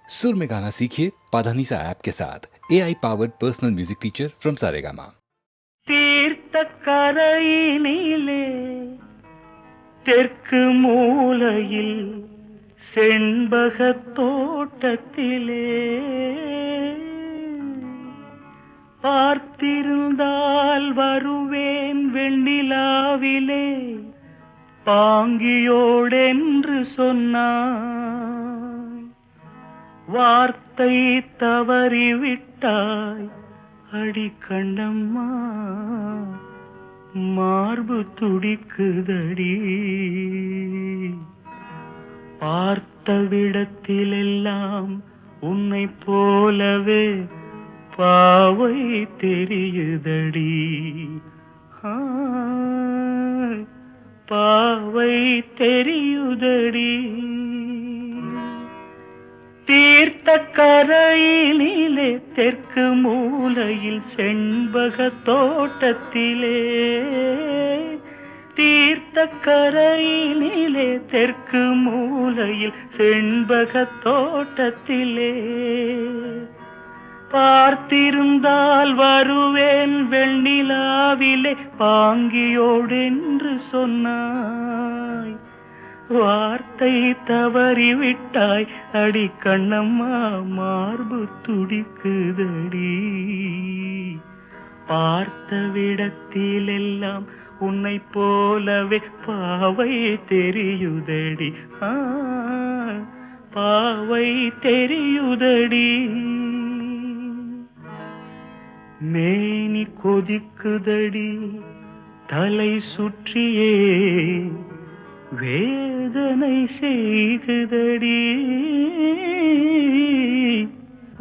सुर में गाना सीखिए पाधानीसा ऐप के साथ AI powered personal music teacher from Saregama. தீர்த்த கரையினிலே தெற்கு மூலையில் செண்பகத் தோட்டத்திலே பார்த்திருந்தால் வருவேன் வெண்ணிலாவிலே பாங்கியோடென்று சொன்னாய், வார்த்தை தவறிவிட்டாய் அடி கண்ணம்மா, மார்பு துடிக்குதடி. பார்த்த விடத்திலெல்லாம் உன்னை போலவே பாவை தெரியுதடி. பாவை தெரியுதடி. தீர்த்த கரையினிலே தெற்கு மூலையில் செண்பக தோட்டத்திலே, தீர்த்த கரையினிலே தெற்கு மூலையில் செண்பக தோட்டத்திலே பார்த்திருந்தால் வருவேன் வெண்ணிலாவிலே பாங்கியோடென்று சொன்னாய், வார்த்தை தவறிவிட்டாய் அடி கண்ணம்மா, மார்பு துடிக்குதடி. பார்த்த விடத்திலெல்லாம் உன்னை போலவே பாவை தெரியுதடி. பாவை தெரியுதடி. மேனி கொதிக்குதடி தலை சுற்றியே வேதனை செய்குதடி.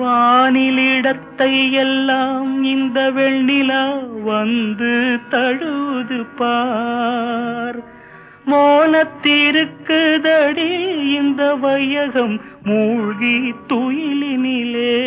வானிலிடத்தை எல்லாம் இந்த வெண்ணிலா வந்து தழுவுது பார், மோனத்திருக்குதடி இந்த வையகம் மூழ்கி துயிலினிலே.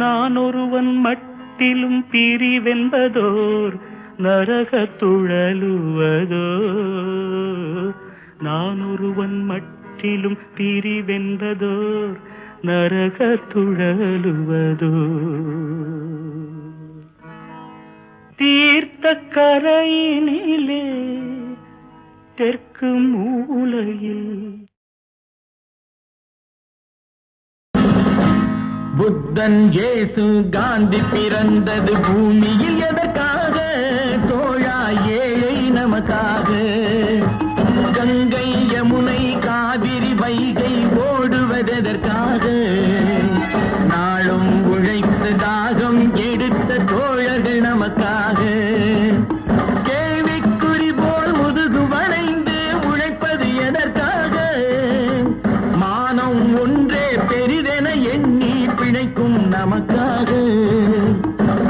நான் ஒருவன் மட்டிலும் பிரிவென்பதோர் நரக துழலுவதோ, நான் ஒருவன் மட்டிலும் பிரிவென்பதோர் நரக துழலுவதோ. தீர்த்த கரையினிலே தெற்கு மூலையில் புத்தன் இயேசு காந்தி பிறந்தது பூமியில் எதற்காக? தோழா ஏழை நமக்காக. கங்கை யமுனை காவிரி வைகை ஓடுவதற்காக? நாளும் உழைத்து தாகம் எடுத்த தோழர்கள் நமக்காக. கேள்விக்குறி போல் முதுகு வளைந்து உழைப்பது எதற்காக? மானம் ஒன்றே பெரிதென எண்ணி பிழைக்கும் நமக்காக.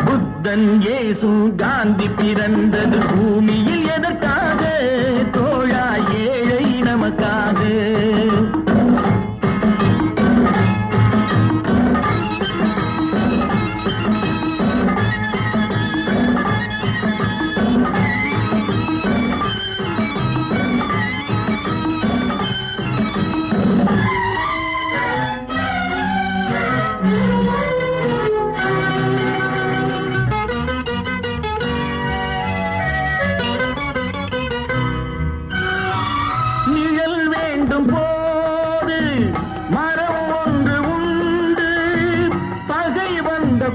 புத்தன் இயேசு காந்தி பிறந்தது பூமியில் எதற்காக? தோழா ஏழை நமக்காக.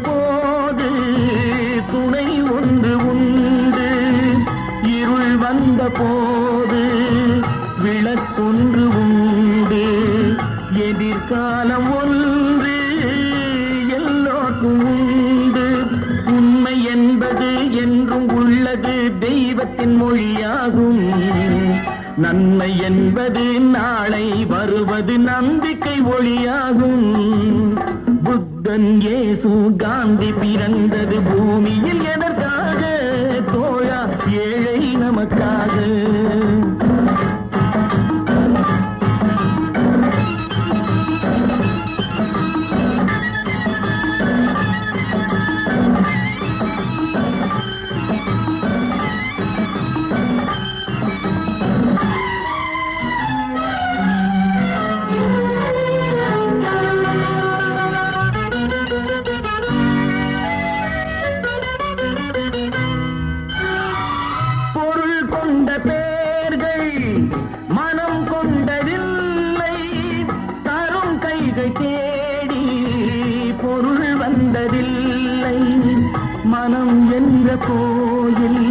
போது துணை ஒன்று உண்டு, இருள் வந்த போது விளக்கொன்று உண்டு. எதிர்காலம் ஒன்று எல்லோருக்கும் உண்டு. உண்மை என்பது என்றும் உள்ளது தெய்வத்தின் மொழியாகும். நன்மை என்பது நாளை வருவது நம்பிக்கை ஒளியாகும். புத்தன் இயேசு காந்தி பிறந்தது பூமியில் எதற்காக? தோழா ஏழை நமக்காக. பொய்கை தேடி பொருள் வந்ததில்லை. மனம் என்ற கோயில்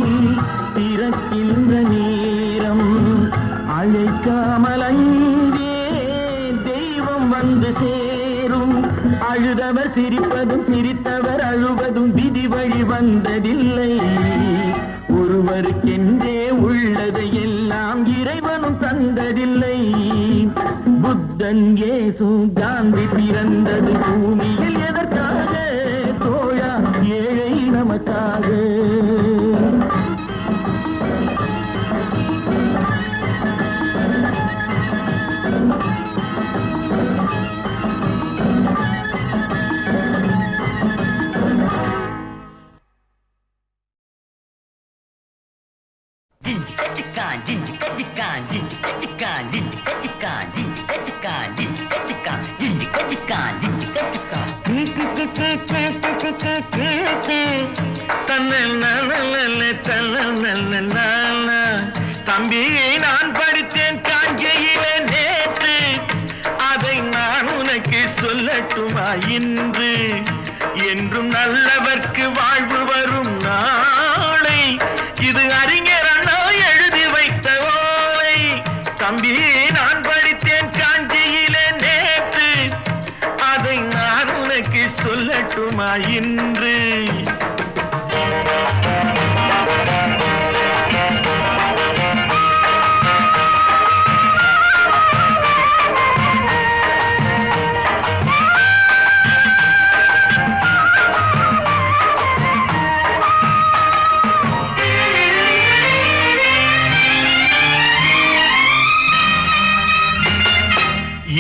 திறக்கின்ற நேரம் அழைக்காமல் அங்கே தெய்வம் வந்து சேரும். அழுதவர் சிரிப்பதும் சிரித்தவர் அழுவதும் விதி வழி வந்ததில்லை. ஒருவருக்கென்றே உள்ளதை எல்லாம் இறைவனும் தந்ததில்லை. புத்தன் இயேசு காந்தி பிறந்தது பூமியில் எதற்காக? தோழா ஏழை நமக்காக. தம்பி, நான் படித்தேன் காஞ்சியிலே நேற்று, அதை நான் உனக்கு சொல்லட்டுமா இன்று? என்றும் நல்லவர்க்கு வாழ்வு வரும் நாளை, இது அறிஞர் அண்ணா எழுதி வைத்த ஓலை. தம்பி, நான் படித்தேன் காஞ்சியிலே நேற்று, அதை நான் உனக்கு சொல்லட்டுமா இன்று?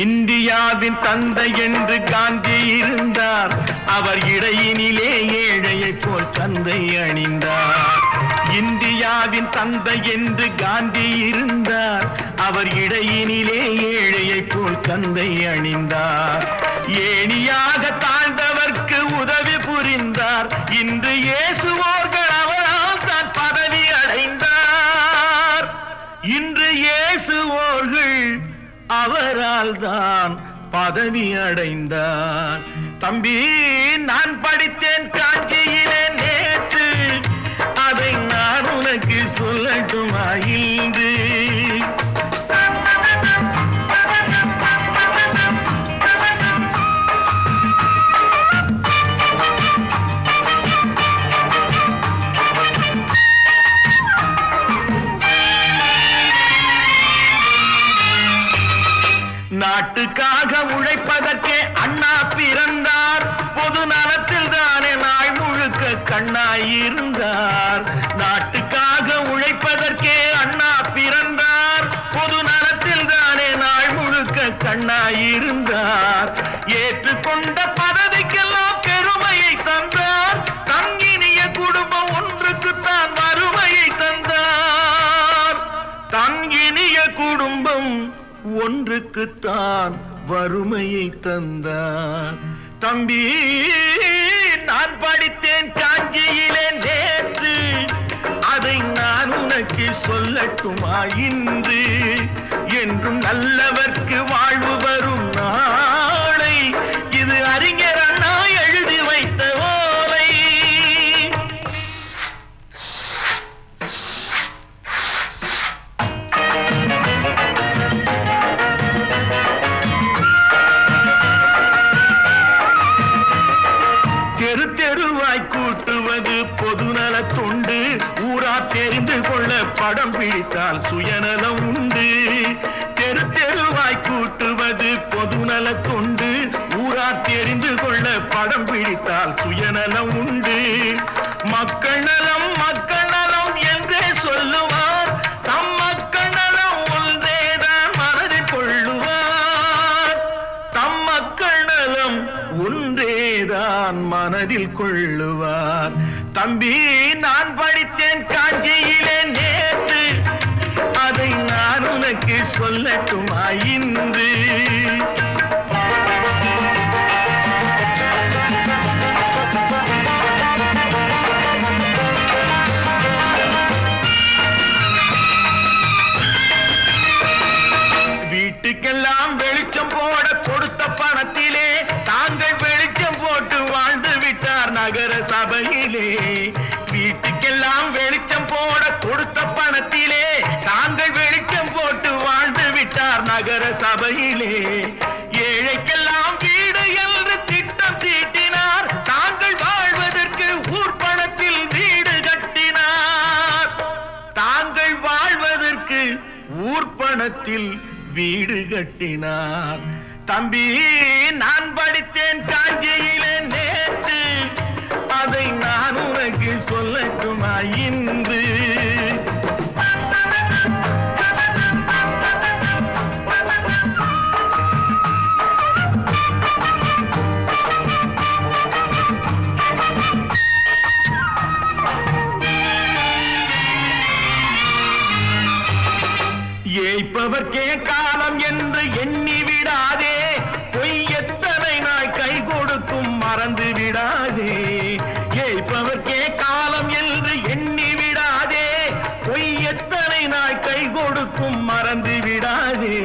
இந்தியாவின் தந்தை என்று காந்தி இருந்தார். அவர் இடையினிலே ஏழையை போல் தந்தை அணிந்தார். இந்தியாவின் தந்தை என்று காந்தி இருந்தார். அவர் இடையினிலே ஏழையை போல் தந்தை அணிந்தார். ஏணியாக தாழ்ந்தவர்க்கு உதவி புரிந்தார். இன்று இயேசுவோர்கள் அவரால் தான் பதவி அடைந்தார். இன்று இயேசுவோர்கள் அவரால் தான் பதவி அடைந்தார். தம்பி, நான் படித்தேன் காஞ்சியிலே நேற்று, அதை நான் உனக்கு சொல்லட்டுமா இன்று? நாட்டுக்காக உழைப்பதற்கே அண்ணா பிறந்தார். பொது நலத்தில் தானே நாள் முழுக்க கண்ணாயிருந்தார். நாட்டுக்காக உழைப்பதற்கே அண்ணா பிறந்தார். பொது நலத்தில் தானே நாள் முழுக்க கண்ணாயிருந்தார். ஏற்றுக்கொண்ட பதவிக்கெல்லாம் பெருமையை தந்தார். தங்கினிய குடும்பம் ஒன்றுக்குத்தான் வறுமையை தந்தார். தங்கினிய குடும்பம் ஒன்றுக்குத்தான் வறுமையை தந்தார். தம்பி, நான் படித்தேன் காஞ்சியிலே நேற்று, அதை நான் உனக்கு சொல்லட்டுமா இன்று? என்றும் நல்லவர்க்கு வாழ்வு வரும் நாளை, இது அறிஞர் அண்ணா எழுதி வைத்த ஓலை. தெரு தெருவாய் கூட்டுவது பொதுநல தொண்டு. ஊரா தெரிந்து கொள்ள படம் பிடித்தால் சுயநலம் உண்டு. தெரு தெருவாய் கூட்டுவது பொதுநல தொண்டு. ஊரா தெரிந்து கொள்ள படம் பிடித்தால் சுயநலம் உண்டு. மக்கள் நலம் மக்கள் நலம் என்றே சொல்லுவார். தம் மக்கள் நலம் ஒன்றேதான் மனதில் கொள்ளுவார். தம் மக்கள் நலம் ஒன்றேதான் மனதில் கொள்ளுவார். தம்பி, நான் படித்தேன் காஞ்சியிலே நேற்று, அதை நான் உனக்கு சொல்லட்டுமா இன்று? வீட்டுக்கெல்லாம் வெளிச்சம் போட கொடுத்த பணத்தில் கொடுத்த பணத்திலே தாங்கள் வெளிச்சம் போட்டு வாழ்ந்து விட்டார் நகர சபையிலே. ஏழைக்கெல்லாம் வீடு என்று திட்டம் தீட்டினார், தாங்கள் வாழ்வதற்கு ஊர் பணத்தில் வீடு கட்டினார். தாங்கள் வாழ்வதற்கு ஊர் பணத்தில் வீடு கட்டினார். தம்பி, நான் படித்தேன் காஞ்சியிலே நேற்று, அதை நான் உனக்கு சொல்லட்டுமா இன்று? ஏய்ப்பவர்க்கே காலம் என்று எண்ணி விடாதே, பொய் எத்தனை நாய் கை கொடுக்கும் மறந்து விடாதே. ஏய்ப்பவர்க்கே காலம் என்று எண்ணி விடாதே, பொய் எத்தனை நாய் கை கொடுக்கும் மறந்து விடாதே.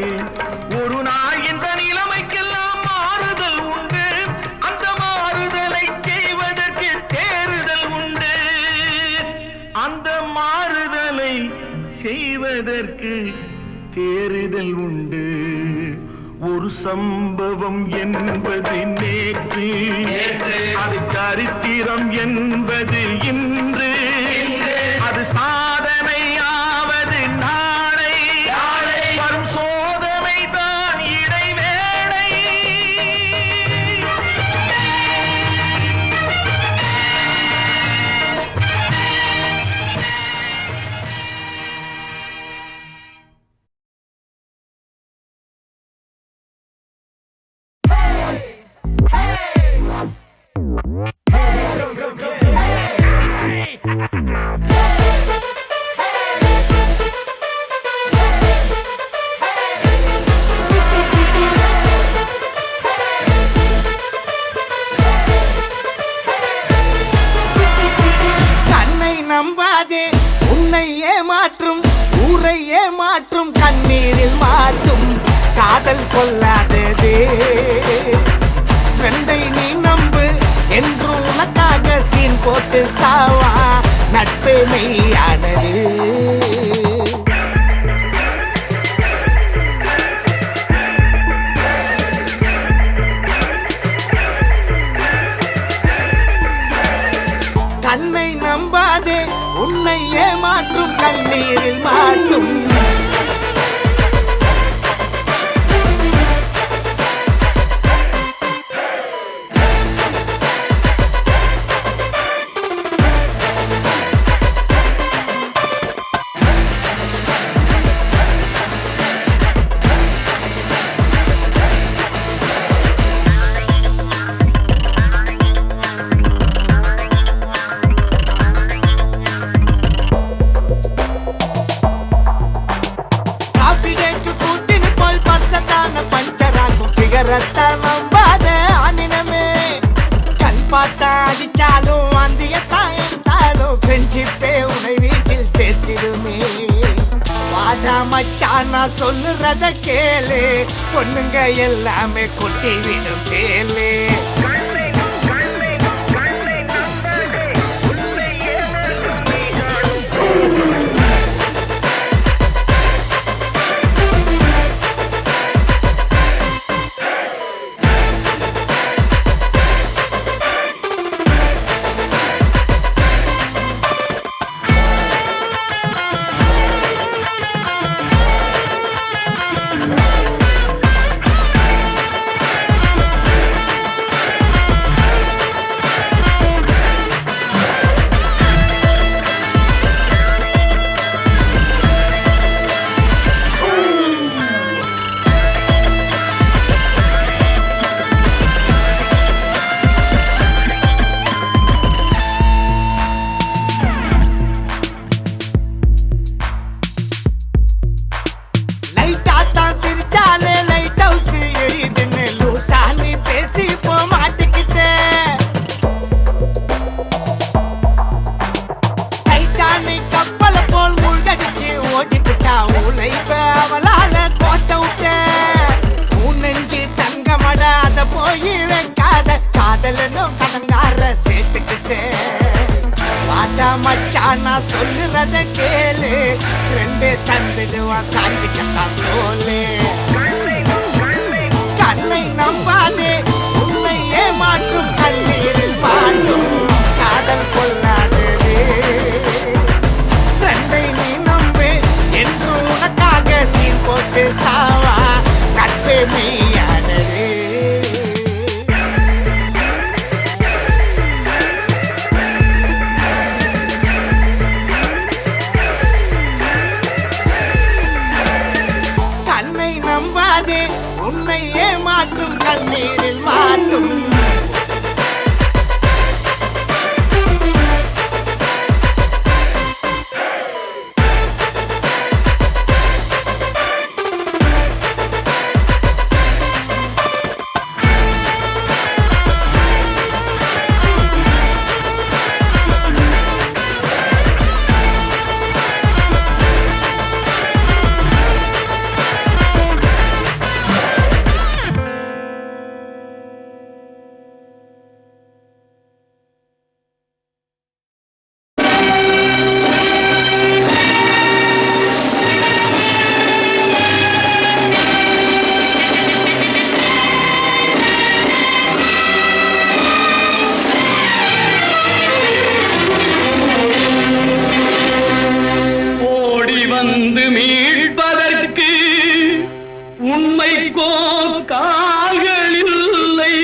ஒரு நாள் இந்த நிலைமைக்கெல்லாம் மாறுதல் உண்டு, அந்த மாறுதலை செய்வதற்கு தேறுதல் உண்டு. அந்த மாறுதலை செய்வதற்கு தேறுதல் உண்டு. ஒரு சம்பவம் என்பது நேற்று, அது சரித்திரம் என்பது இன்று. அது சாதனையாவது நாளை, வரும் சோதனை தான் இடைவேளை. கண்ணை நம்பாதே, உன்னை ஏமாற்றும் ஊரை ஏமாற்றும் கண்ணீரில் மாற்றும் காதல் கொள்ளாததே. ஃப்ரெண்டை நீ நம்பு என்று உனக்காக சீன் போட்டு சாவா, நட்பு மெய்யானது. கண்ணை நம்பாதே, உன்னை ஏமாற்றும் கண்ணீரில் மாற்றும். நம்பாத ஆனினமே, கண் பார்த்தா அடிச்சாலும் அந்தியத்தான் எடுத்தாலும் ஃப்ரெண்ட்ஷிப்பே உன்னை வீட்டில் சேர்த்திடுமே. வாடா மச்சான், நான் சொல்லுறத கேளு, பொண்ணுங்க எல்லாமே கொட்டி விடும் கேளு. ஆனா சொல்லுறத கேளு, ரெண்டு தந்துடுவான் சாஞ்சிக்கத்தான் தோலு. கண்ணை நம்பாதே, உன்னை ஏமாற்றும் கண்ணீரில் மாட்டும் காதல் கொள்ளாதது. ஃப்ரெண்டை நீ நம்பு என்று உனக்காக சீன் போட்டு சாவா, நட்பே மெய்யானது. கண்ணை நம்பாதே, உன்னை ஏமாற்றும் கண்ணீரில் மாட்டும். வந்து மீட்பதற்கு உண்மைக்கோ கால்கள் இல்லை,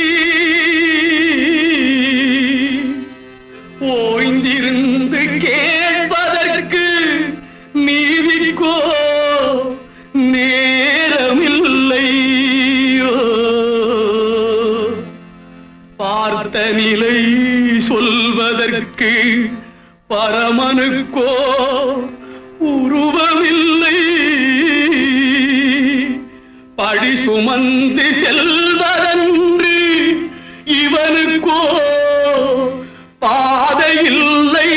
ஓய்ந்திருந்து கேட்பதற்கு நீதிக்கோ நேரமில்லை. பார்த்த நிலை சொல்வதற்கு பரமனுக்கோ உருவமில்லை. படி சுமந்து செல்வதன்று இவனுக்கோ பாதையில்லை.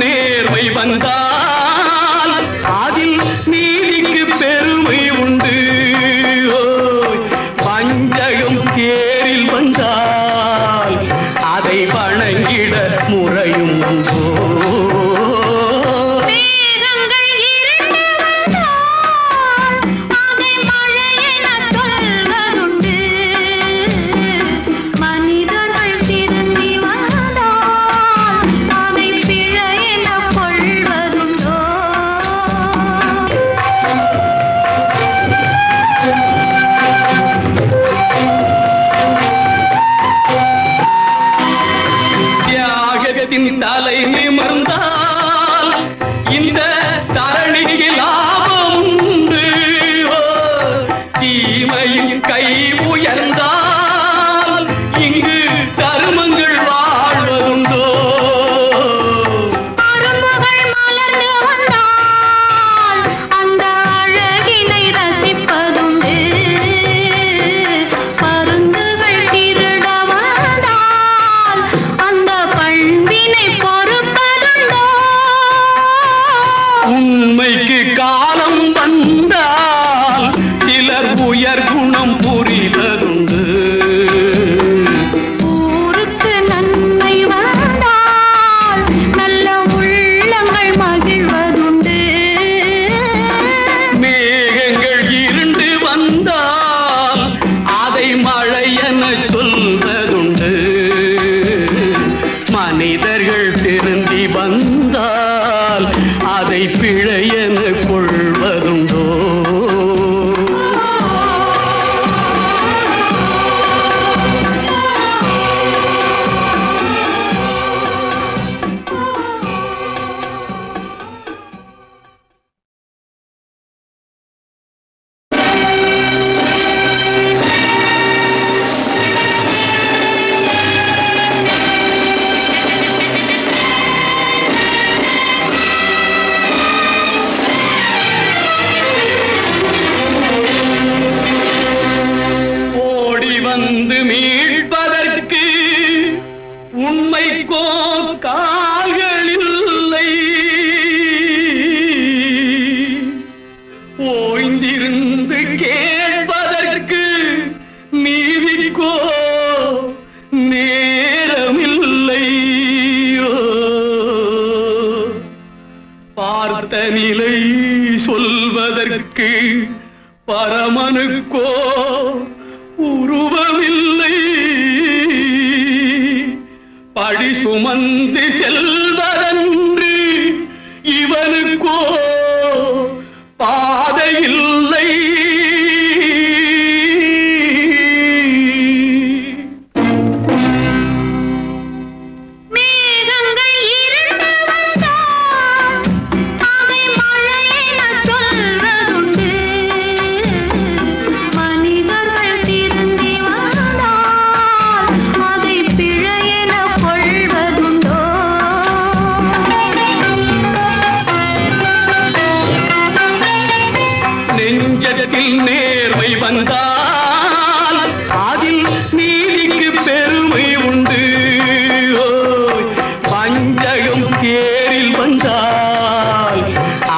நேர்மை வந்தால் அதில் நீதிக்கு பெருமை உண்டு. பஞ்சகம் தேரில் வந்தால் அதை வணங்கிட முறையும் உண்டோ. வந்து மீட்பதற்கு உண்மைக்கோ கால்களில்லை, ஓய்ந்திருந்து கேட்பதற்கு நீதிக்கோ நேரமில்லை. பார்த்த நிலை சொல்வதற்கு பரமனுக்கோ உருவமில்லை, படி சுமந்து செல்வதன்று இவனுக்கோ பாதையில்லை. நேர்மை வந்தால் அதில் நீதிக்கு பெருமை உண்டு. பஞ்சகம் தேரில் வந்தால்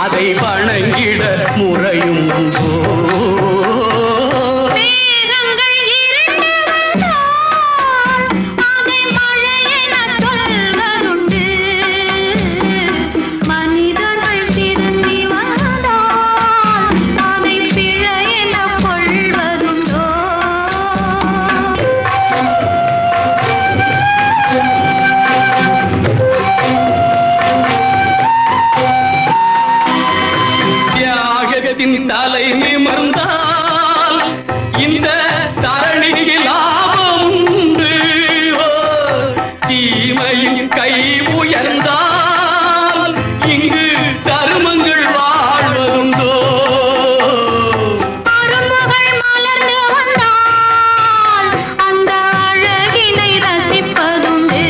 அதை வணங்கிட முறையும் உண்டோ. தலை நிமிர்ந்தால் இந்த தரணிக்கு லாபம் உண்டு. தீமையின் கை உயர்ந்தால் இங்கு தருமங்கள் வாழ்வதுண்டோ. மலர்ந்து வந்தால் அந்த அழகினை ரசிப்பதுண்டு.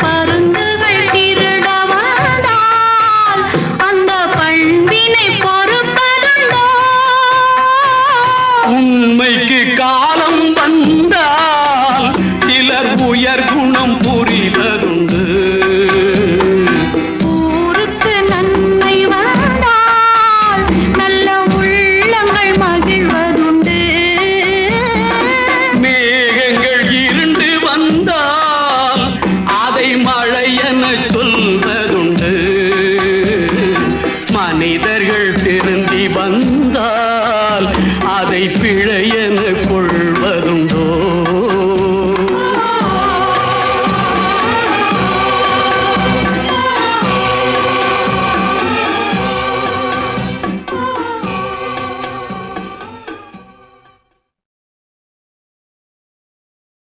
பருந்துகள் திருட வந்தால் அந்த பண்பினை பொறுப்பதுண்டோ. உண்மைக்கு காலம் வந்தால் சிலர் உயர் குணம் புரிவதுண்டு. ஊருக்கு நன்மை வந்தால் நல்ல உள்ளங்கள் மகிழ்வதுண்டு. மேகங்கள் இருண்டு வந்தால் அதை மழை என சொல்வதுண்டு. மனிதர்கள் திருந்தி வந்தால் அதை பிழை